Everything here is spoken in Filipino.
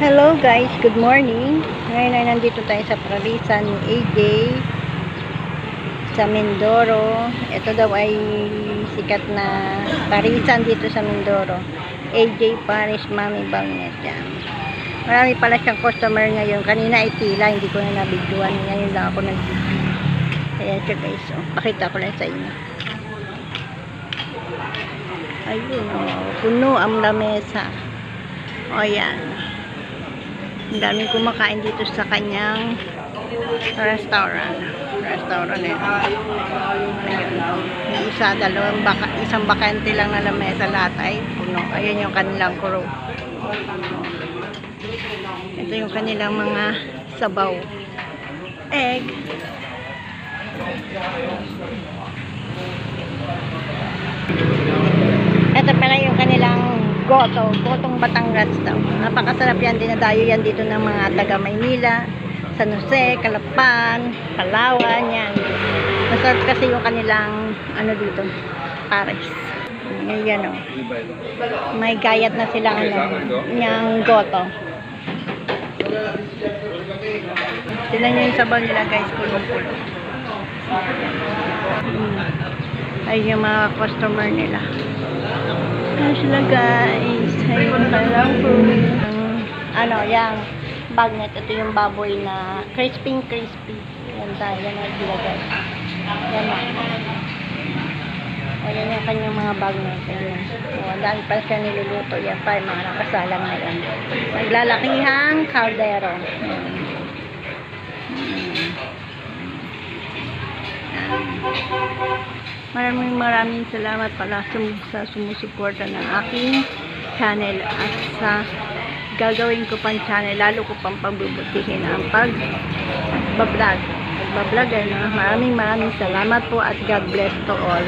Hello guys, good morning. Ngayon ay nandito tayo sa Pralisan ni AJ sa Mindoro. Ito daw ay sikat na parisan dito sa Mindoro. AJ Paris Mami Bagnet yan. Marami pala siyang customer ngayon. Kanina ay tila, hindi ko na nabidyoan. Ngayon lang ako nag-video. Ayan siya guys, pakita ko lang sa inyo. Ayun, puno ang lamesa. O yan. Ang daming kumakain dito sa kanyang restaurant. Restaurant eh. Ayun. Isang bakante lang na lamesa, lahat ay puno. Ayun yung kanilang crew. Ito yung kanilang mga sabaw. Egg. Ito pala yung kanilang gotong Batangas daw. Napakasarap yan, dinadayo yan dito ng mga taga Maynila, San Jose, Calapan, Palawan, yan. Masarap kasi yung kanilang ano dito, Paris. Yan o. May gayat na silang yung goto. Tignan nyo yung sabaw nila guys, kulong-kulong. Ay yung mga customer nila. Ayan sila guys. Ayun lang po. Ano, yung bagnet. Ito yung baboy na crispy. Yan tayo. Yan ang sila guys. Yan o. Ayan yung kanyang mga bagnet. Ayan. O, dahil pa siya niluluto. Yan pa yung mga nakasalang na yan. Naglalakihang kaldero. Maraming salamat pala sa sumusuporta ng aking channel at sa gagawin ko pang channel, lalo ko pang pagbubutihin ang pag-vlog. Maraming salamat po at God bless to all.